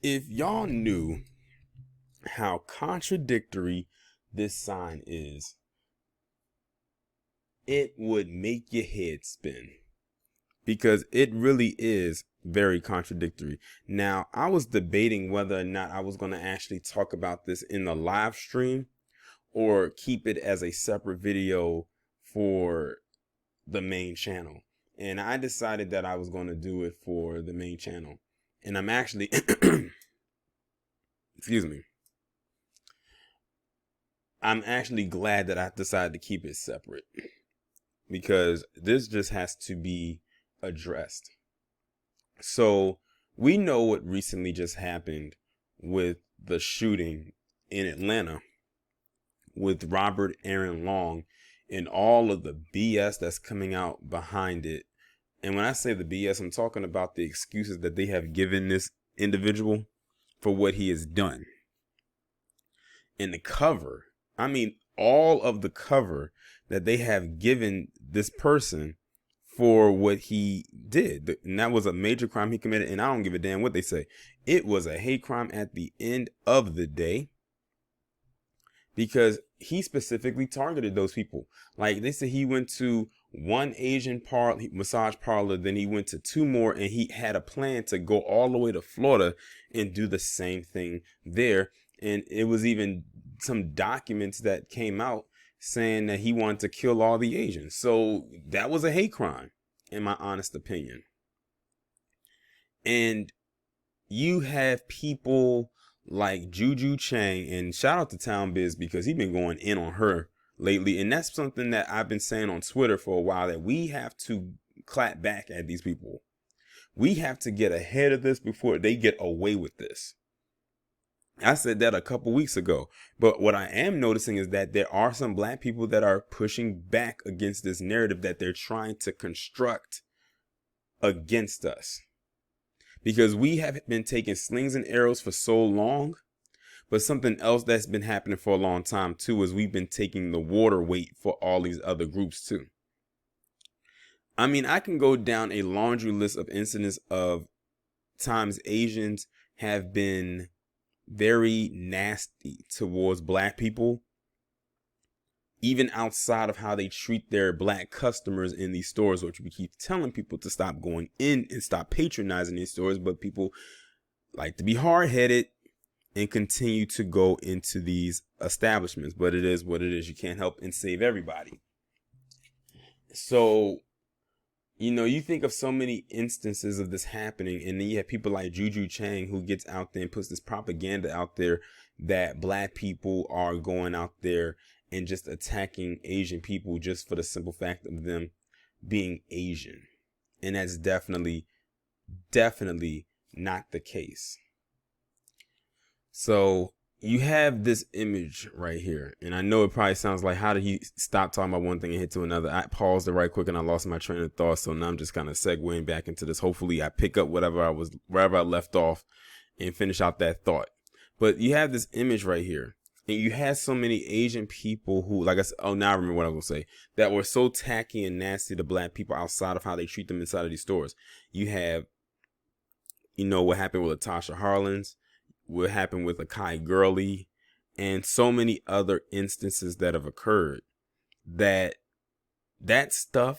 If y'all knew how contradictory this sign is, it would make your head spin because it really is very contradictory. Now, I was debating whether or not I was going to actually talk about this in the live stream or keep it as a separate video for the main channel. And I decided that I was going to do it for the main channel. And I'm actually, excuse me, I'm actually glad that I decided to keep it separate because this just has to be addressed. So we know what recently just happened with the shooting in Atlanta with Robert Aaron Long and all of the BS that's coming out behind it. And when I say the BS, I'm talking about the excuses that they have given this individual for what he has done. And the cover, I mean, all of the cover that they have given this person for what he did. And that was a major crime he committed. And I don't give a damn what they say. It was a hate crime at the end of the day because he specifically targeted those people. Like they said, he went to one Asian massage parlor, then he went to two more, and he had a plan to go all the way to Florida and do the same thing there. And it was even some documents that came out saying that he wanted to kill all the Asians. So that was a hate crime, in my honest opinion. And you have people like Juju Chang, and shout out to Town Biz because he's been going in on her lately. And that's something that I've been saying on Twitter for a while, that we have to clap back at these people. We have to get ahead of this before they get away with this. I said that a couple weeks ago, but what I am noticing is that there are some black people that are pushing back against this narrative that they're trying to construct against us. Because we have been taking slings and arrows for so long, but something else that's been happening for a long time too is we've been taking the water weight for all these other groups too. I mean, I can go down a laundry list of incidents of times Asians have been very nasty towards black people, even outside of how they treat their black customers in these stores, which we keep telling people to stop going in and stop patronizing these stores. But people like to be hard-headed and continue to go into these establishments. But it is what it is. You can't help and save everybody. So, you know, you think of so many instances of this happening, and then you have people like Juju Chang who gets out there and puts this propaganda out there that black people are going out there and just attacking Asian people just for the simple fact of them being Asian. And that's definitely not the case. So you have this image right here, and I know it probably sounds like, how did he stop talking about one thing and hit to another? I paused it right quick and I lost my train of thought. So now I'm just kind of segueing back into this. Hopefully I pick up wherever I left off and finish out that thought. But you have this image right here, and you had so many Asian people who, like I said, now I remember what I was going to say, that were so tacky and nasty to black people outside of how they treat them inside of these stores. You have, you know, what happened with Latasha Harlins, what happened with Akai Gurley, and so many other instances that have occurred, that stuff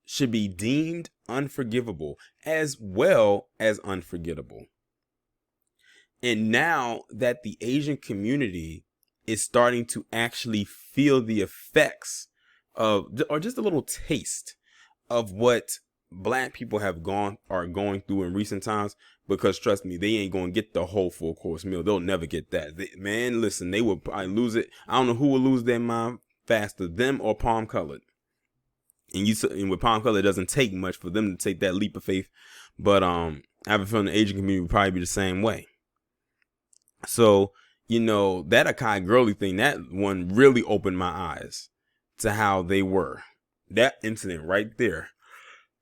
should be deemed unforgivable as well as unforgettable. And now that the Asian community is starting to actually feel the effects of, or just a little taste of what black people are going through in recent times, because trust me, they ain't going to get the whole full course meal. They'll never get that. Man, listen, they will probably lose it. I don't know who will lose their mind faster, them or Palm Colored. And with Palm Colored, it doesn't take much for them to take that leap of faith. But I have a feeling the Asian community will probably be the same way. So, you know, that Akai Gurley thing, that one really opened my eyes to how they were. That incident right there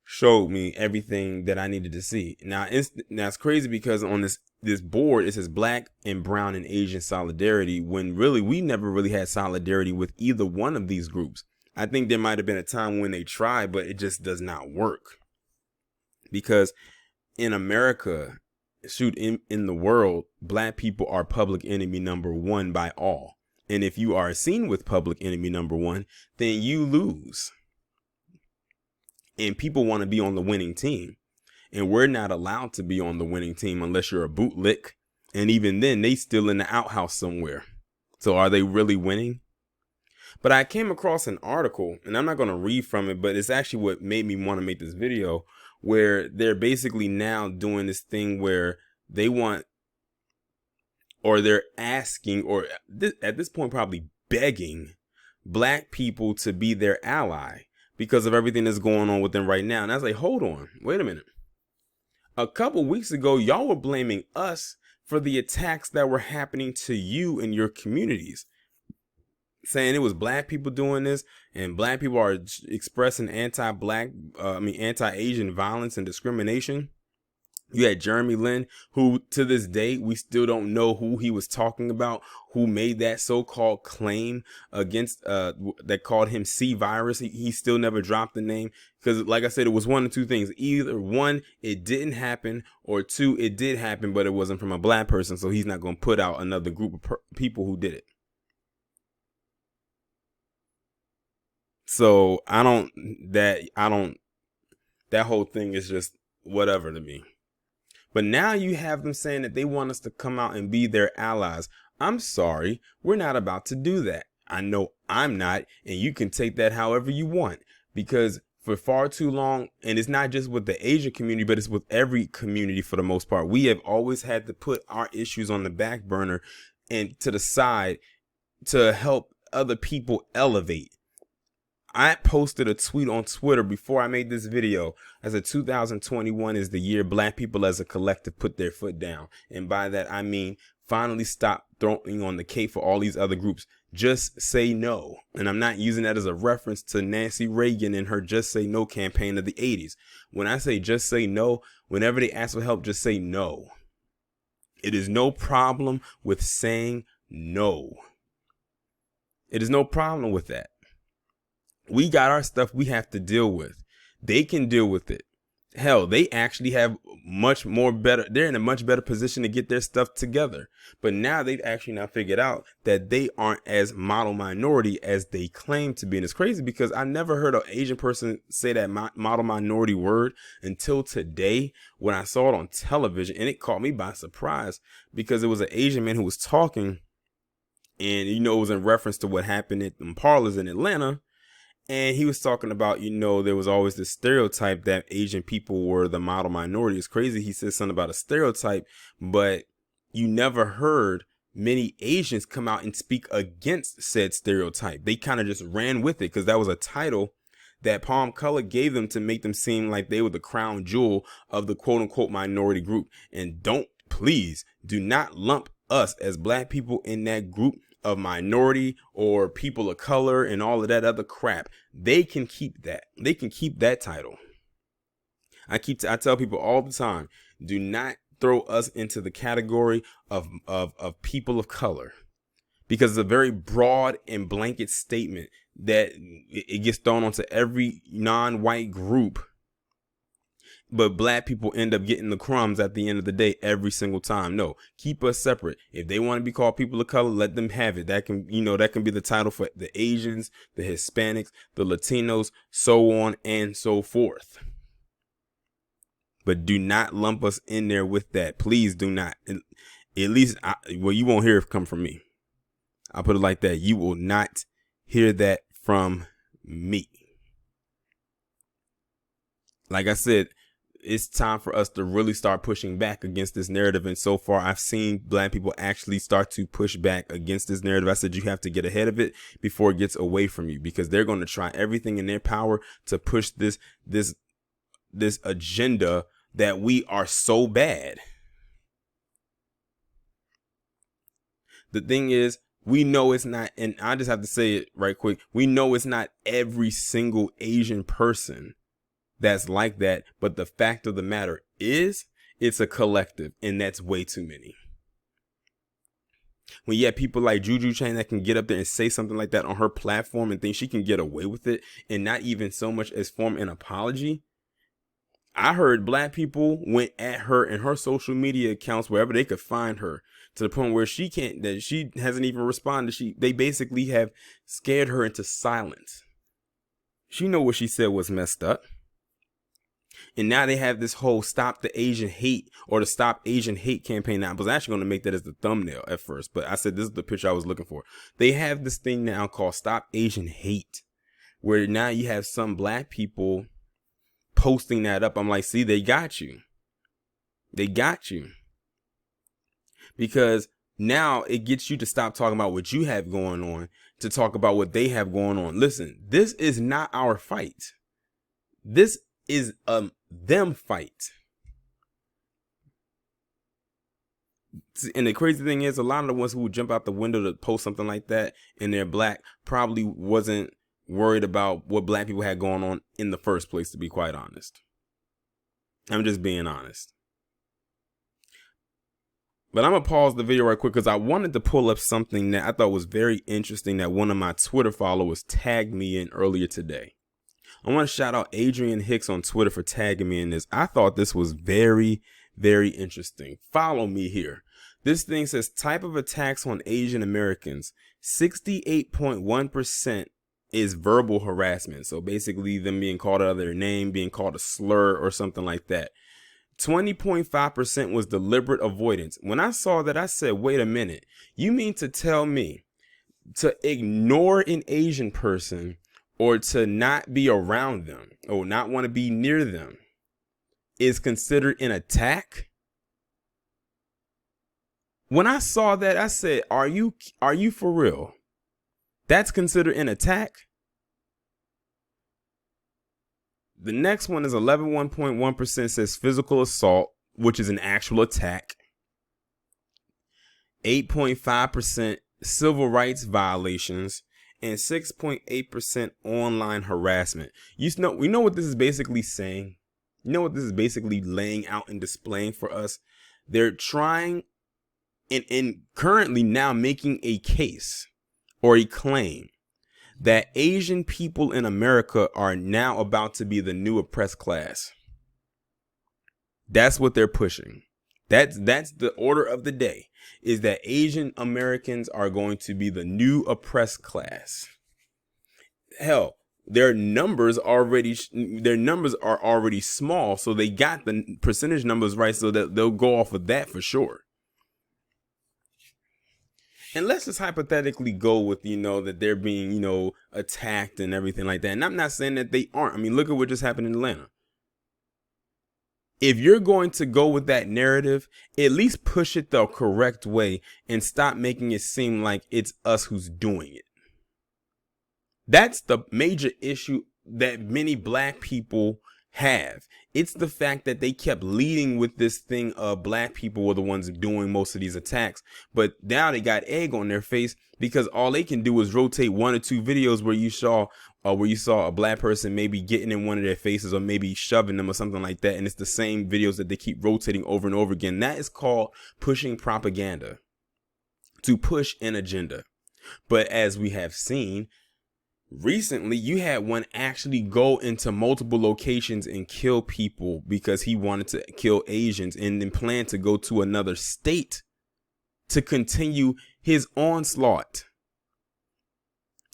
showed me everything that I needed to see. Now it's crazy because on this board it says Black and Brown and Asian solidarity, when really we never really had solidarity with either one of these groups. I think there might have been a time when they tried, but it just does not work. Because in America, shoot, in the world, black people are public enemy number one by all. And if you are seen with public enemy number one, then you lose. And people want to be on the winning team. And we're not allowed to be on the winning team unless you're a bootlick. And even then, they still in the outhouse somewhere. So are they really winning? But I came across an article, and I'm not going to read from it, but it's actually what made me want to make this video, where they're basically now doing this thing where they want, or they're asking, or at this point probably begging black people to be their ally because of everything that's going on with them right now. And I was like, hold on, wait a minute. A couple weeks ago, y'all were blaming us for the attacks that were happening to you in your communities, saying it was black people doing this, and black people are expressing anti-Asian violence and discrimination. You had Jeremy Lin, who to this day, we still don't know who he was talking about, who made that so-called claim against that called him C virus. He still never dropped the name because, like I said, it was one of two things. Either one, it didn't happen, or two, it did happen, but it wasn't from a black person. So he's not going to put out another group of people who did it. So that whole thing is just whatever to me. But now you have them saying that they want us to come out and be their allies. I'm sorry, we're not about to do that. I know I'm not, and you can take that however you want, because for far too long, and it's not just with the Asian community, but it's with every community for the most part, we have always had to put our issues on the back burner and to the side to help other people elevate. I posted a tweet on Twitter before I made this video. I said 2021 is the year black people as a collective put their foot down. And by that, I mean finally stop throwing on the cape for all these other groups. Just say no. And I'm not using that as a reference to Nancy Reagan and her Just Say No campaign of the 80s. When I say just say no, whenever they ask for help, just say no. It is no problem with saying no. It is no problem with that. We got our stuff we have to deal with. They can deal with it. Hell, they actually have they're in a much better position to get their stuff together. But now they've actually now figured out that they aren't as model minority as they claim to be. And it's crazy because I never heard an Asian person say that model minority word until today when I saw it on television. And it caught me by surprise because it was an Asian man who was talking. And, it was in reference to what happened at the parlors in Atlanta. And he was talking about, there was always this stereotype that Asian people were the model minority. It's crazy. He said something about a stereotype, but you never heard many Asians come out and speak against said stereotype. They kind of just ran with it because that was a title that Palm Color gave them to make them seem like they were the crown jewel of the quote unquote minority group. And please do not lump us as black people in that group of minority or people of color and all of that other crap. They can keep that. They can keep that title. I tell people all the time, do not throw us into the category of people of color, because it's a very broad and blanket statement that it gets thrown onto every non-white group. But black people end up getting the crumbs at the end of the day every single time. No, keep us separate. If they want to be called people of color, let them have it. That can be the title for the Asians, the Hispanics, the Latinos, so on and so forth. But do not lump us in there with that. Please do not. At least, you won't hear it come from me. I'll put it like that. You will not hear that from me. Like I said, it's time for us to really start pushing back against this narrative. And so far, I've seen black people actually start to push back against this narrative. I said, you have to get ahead of it before it gets away from you, because they're going to try everything in their power to push this agenda that we are so bad. The thing is, we know it's not, and I just have to say it right quick. We know it's not every single Asian person that's like that, but the fact of the matter is it's a collective, and that's way too many. When you have people like Juju Chain that can get up there and say something like that on her platform and think she can get away with it and not even so much as form an apology, I heard black people went at her and her social media accounts wherever they could find her, to the point where she hasn't even responded. They basically have scared her into silence. She know what she said was messed up. And now they have this whole Stop the Asian Hate or the Stop Asian Hate campaign. Now, I was actually going to make that as the thumbnail at first, but I said this is the picture I was looking for. They have this thing now called Stop Asian Hate, where now you have some black people posting that up. I'm like, see, they got you. They got you. Because now it gets you to stop talking about what you have going on to talk about what they have going on. Listen, this is not our fight. This is them fight. And the crazy thing is, a lot of the ones who would jump out the window to post something like that and they're black probably wasn't worried about what black people had going on in the first place, to be quite honest. I'm just being honest. But I'm going to pause the video right quick because I wanted to pull up something that I thought was very interesting that one of my Twitter followers tagged me in earlier today. I want to shout out Adrian Hicks on Twitter for tagging me in this. I thought this was very, very interesting. Follow me here. This thing says type of attacks on Asian Americans. 68.1% is verbal harassment. So basically them being called out of their name, being called a slur or something like that. 20.5% was deliberate avoidance. When I saw that, I said, wait a minute. You mean to tell me to ignore an Asian person or to not be around them or not want to be near them is considered an attack? When I saw that, I said, are you for real? That's considered an attack? The next one is 11.1% says physical assault, which is an actual attack. 8.5% civil rights violations. And 6.8% online harassment. We know what this is basically saying. You know what this is basically laying out and displaying for us? They're trying and currently now making a case or a claim that Asian people in America are now about to be the new oppressed class. That's what they're pushing. That's the order of the day, is that Asian Americans are going to be the new oppressed class. Hell, their numbers are already small, so they got the percentage numbers right, so that they'll go off of that for sure. And let's just hypothetically go with, that they're being, attacked and everything like that. And I'm not saying that they aren't. I mean, look at what just happened in Atlanta. If you're going to go with that narrative, at least push it the correct way and stop making it seem like it's us who's doing it. That's the major issue that many black people have. It's the fact that they kept leading with this thing of black people were the ones doing most of these attacks. But now they got egg on their face because all they can do is rotate one or two videos where you saw a black person maybe getting in one of their faces or maybe shoving them or something like that. And it's the same videos that they keep rotating over and over again. That is called pushing propaganda, to push an agenda. But as we have seen recently, you had one actually go into multiple locations and kill people because he wanted to kill Asians and then plan to go to another state to continue his onslaught.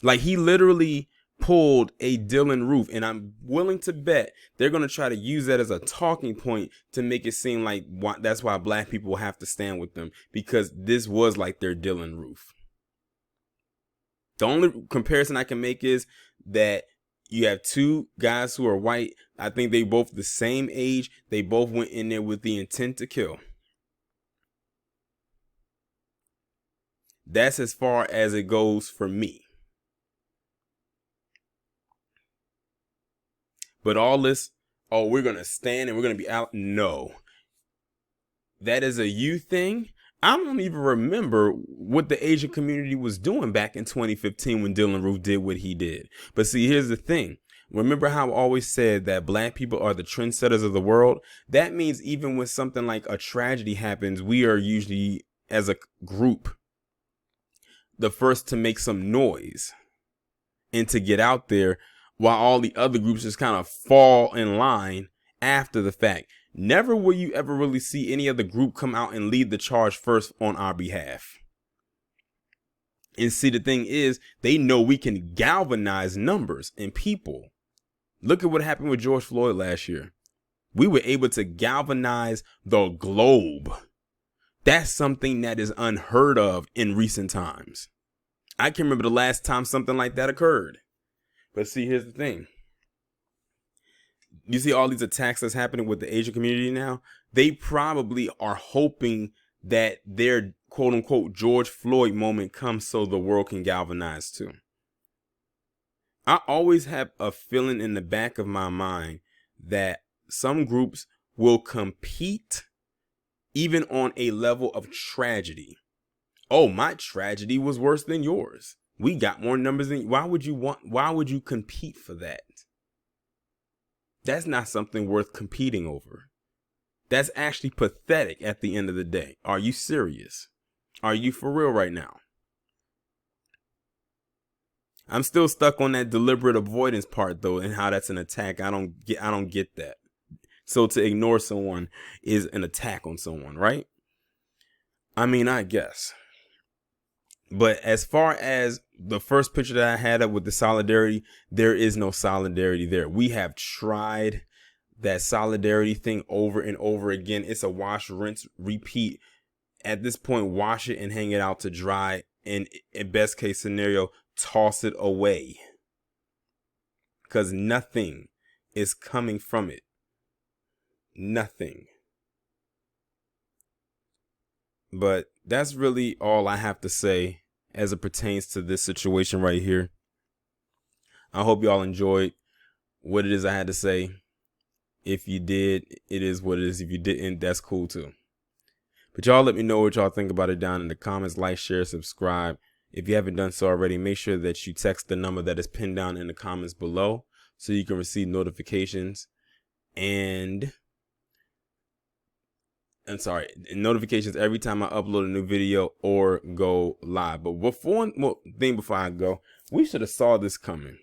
Like, he literally pulled a Dylan Roof, and I'm willing to bet they're going to try to use that as a talking point to make it seem like that's why black people have to stand with them, because this was like their Dylan Roof. The only comparison I can make is that you have two guys who are white. I think they both the same age. They both went in there with the intent to kill. That's as far as it goes for me. But all this, we're going to stand and we're going to be out. No. That is a you thing. I don't even remember what the Asian community was doing back in 2015 when Dylan Roof did what he did. But see, here's the thing. Remember how I always said that black people are the trendsetters of the world? That means even when something like a tragedy happens, we are usually, as a group, the first to make some noise and to get out there, while all the other groups just kind of fall in line after the fact. Never will you ever really see any other group come out and lead the charge first on our behalf. And see, the thing is, they know we can galvanize numbers and people. Look at what happened with George Floyd last year. We were able to galvanize the globe. That's something that is unheard of in recent times. I can remember the last time something like that occurred. But see, here's the thing. You see all these attacks that's happening with the Asian community now? They probably are hoping that their quote unquote George Floyd moment comes so the world can galvanize too. I always have a feeling in the back of my mind that some groups will compete even on a level of tragedy. Oh, my tragedy was worse than yours. We got more numbers than you. Why would you compete for that? That's not something worth competing over. That's actually pathetic at the end of the day. Are you serious? Are you for real right now? I'm still stuck on that deliberate avoidance part though, and how that's an attack. I don't get that. So to ignore someone is an attack on someone, right? I mean, I guess. But as far as the first picture that I had up with the solidarity, there is no solidarity there. We have tried that solidarity thing over and over again. It's a wash, rinse, repeat. At this point, wash it and hang it out to dry. And in best case scenario, toss it away. Because nothing is coming from it. Nothing. But that's really all I have to say as it pertains to this situation right here. I hope y'all enjoyed what it is I had to say. If you did, it is what it is. If you didn't, that's cool too. But y'all let me know what y'all think about it down in the comments. Like, share, subscribe. If you haven't done so already, make sure that you text the number that is pinned down in the comments below so you can receive notifications and notifications every time I upload a new video or go live. But one more thing before I go, we should have saw this coming.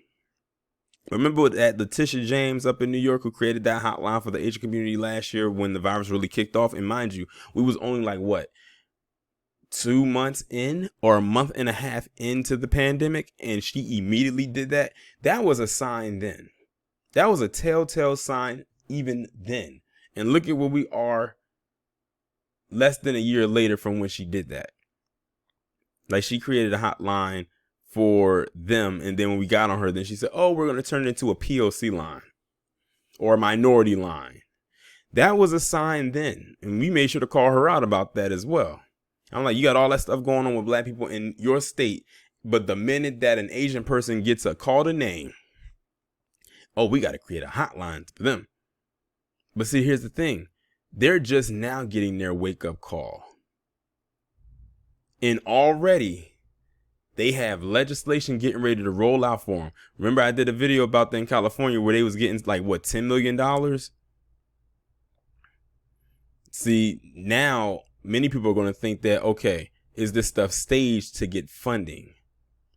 Remember that Letitia James up in New York who created that hotline for the Asian community last year when the virus really kicked off? And mind you, we was only like, what, 2 months in or a month and a half into the pandemic, and she immediately did that. That was a sign then. That was a telltale sign even then. And look at where we are less than a year later from when she did that. Like, she created a hotline for them, and then when we got on her, then she said, oh, we're going to turn it into a POC line or a minority line. That was a sign then, and we made sure to call her out about that as well. I'm like, you got all that stuff going on with black people in your state, but the minute that an Asian person gets a call to name, oh, we got to create a hotline for them. But see, here's the thing. They're just now getting their wake-up call. And already they have legislation getting ready to roll out for them. Remember, I did a video about that in California where they was getting like, what, $10 million? See, now many people are going to think that, okay, is this stuff staged to get funding,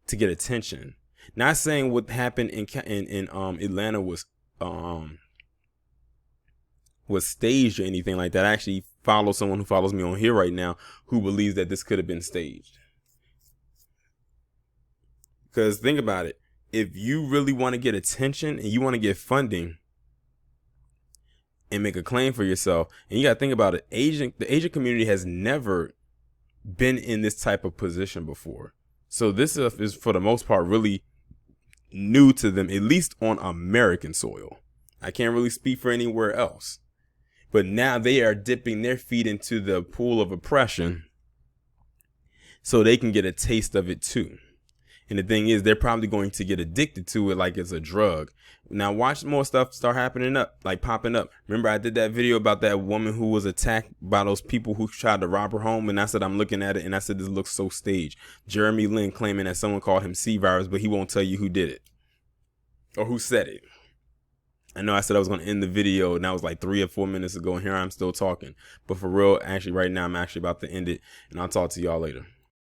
to get attention? Not saying what happened in Atlanta was staged or anything like that. I actually follow someone who follows me on here right now who believes that this could have been staged. Because think about it. If you really want to get attention and you want to get funding and make a claim for yourself, and you got to think about it, the Asian community has never been in this type of position before. So this stuff is, for the most part, really new to them, at least on American soil. I can't really speak for anywhere else. But now they are dipping their feet into the pool of oppression so they can get a taste of it too. And the thing is, they're probably going to get addicted to it like it's a drug. Now watch more stuff start popping up. Remember, I did that video about that woman who was attacked by those people who tried to rob her home. And I said, I'm looking at it and I said, this looks so staged. Jeremy Lin claiming that someone called him C-virus, but he won't tell you who did it or who said it. I know I said I was going to end the video, and that was like 3 or 4 minutes ago, and here I'm still talking. But for real, actually right now, I'm actually about to end it, and I'll talk to y'all later.